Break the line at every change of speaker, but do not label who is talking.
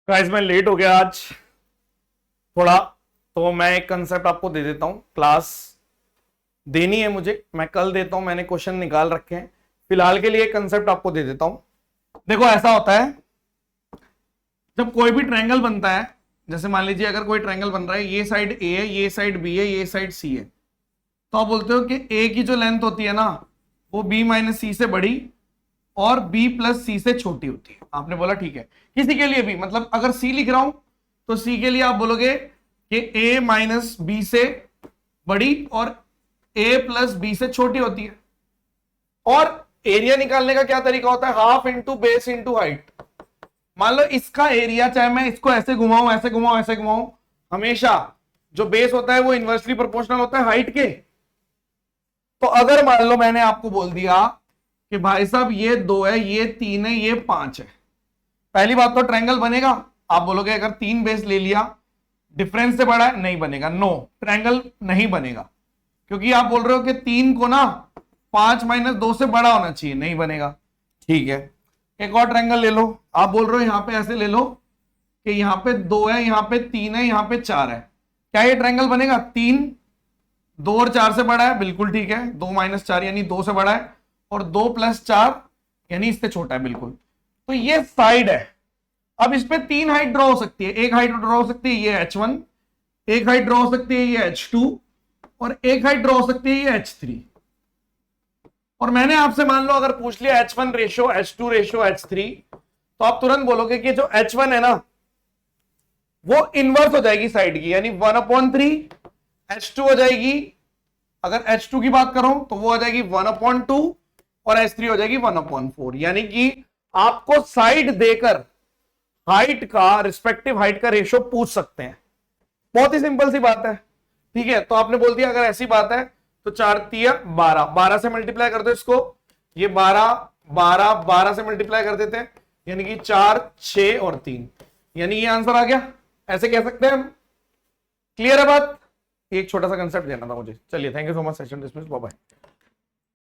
Guys मैं late हो गया आज थोड़ा। तो मैं एक कंसेप्ट आपको दे देता हूं। क्लास देनी है मुझे, मैं कल देता हूं, मैंने क्वेश्चन निकाल रखे हैं। फिलहाल के लिए कंसेप्ट आपको दे देता हूं। देखो ऐसा होता है जब कोई भी ट्रायंगल बनता है, जैसे मान लीजिए अगर कोई ट्रायंगल बन रहा है, ये साइड ए है, ये साइड बी है, ये साइड सी है, तो आप बोलते हो कि ए की जो लेंथ होती है ना वो बी माइनस सी से बड़ी और बी प्लस सी से छोटी होती है। आपने बोला ठीक है। किसी के लिए भी, मतलब अगर सी लिख रहा हूं तो सी के लिए आप बोलोगे कि ए माइनस बी से बड़ी और ए प्लस बी से छोटी होती है। और एरिया निकालने का क्या तरीका होता है? Half into base into height. मान लो इसका एरिया, चाहे मैं इसको ऐसे घुमाऊं, ऐसे घुमाऊं, ऐसे घुमाऊं, हमेशा जो बेस होता है वो इनवर्सली प्रोपोर्शनल होता है हाइट के। तो अगर मान लो मैंने आपको बोल दिया कि भाई साहब ये 2 है, ये 3 है, ये 5 है, पहली बात तो ट्रायंगल बनेगा? आप बोलोगे अगर 3 बेस ले लिया डिफरेंस से बड़ा है, नहीं बनेगा। नो, ट्रायंगल नहीं बनेगा, क्योंकि आप बोल रहे हो कि 3 को ना 5 माइनस 2 से बड़ा होना चाहिए, नहीं बनेगा। ठीक है, एक और ट्रायंगल ले लो। आप बोल रहे हो यहां पे ऐसे ले लो कि यहां पे 2 है, यहां पे 3 है, यहां पे 4 है, क्या ये ट्रायंगल बनेगा? 3 2 और 4 से बड़ा है, बिल्कुल ठीक है। 2 माइनस 4 यानी 2 से बड़ा है, और 2 प्लस 4 यानी इससे छोटा है, बिल्कुल। तो ये साइड है। अब इस पे 3 हाइट ड्रॉ हो सकती है। एक हाइट ड्रॉ हो सकती है ये h1, एक हाइट ड्रॉ हो सकती है ये h2, और एक हाइट ड्रॉ हो सकती है ये h3। और मैंने आपसे मान लो अगर पूछ लिया h1 ratio h2 ratio h3, तो आप तुरंत बोलोगे कि जो h1 है ना वो इनवर्स हो जाएगी साइड की, यानी 1/3। h2 हो जाएगी, अगर h2 की बात करो तो वो हो जाएगी 1/2, और h3 हो जाएगी 1/4। यानी कि आपको साइड देकर हाइट का, रिस्पेक्टिव हाइट का रेशियो पूछ सकते हैं। बहुत ही सिंपल सी बात है। ठीक है, तो आपने बोल दिया अगर ऐसी बात है तो 4 तिया 12, 12 से मल्टीप्लाई कर दो इसको, ये 12 12 12 से मल्टीप्लाई कर देते हैं, यानी कि 4 6 और 3, यानी ये आंसर आ गया। ऐसे कह सकते हैं हम। क्लियर है बात? एक छोटा सा कंसेप्ट देना था मुझे। चलिए, thank you so much. Session dismiss, bye bye.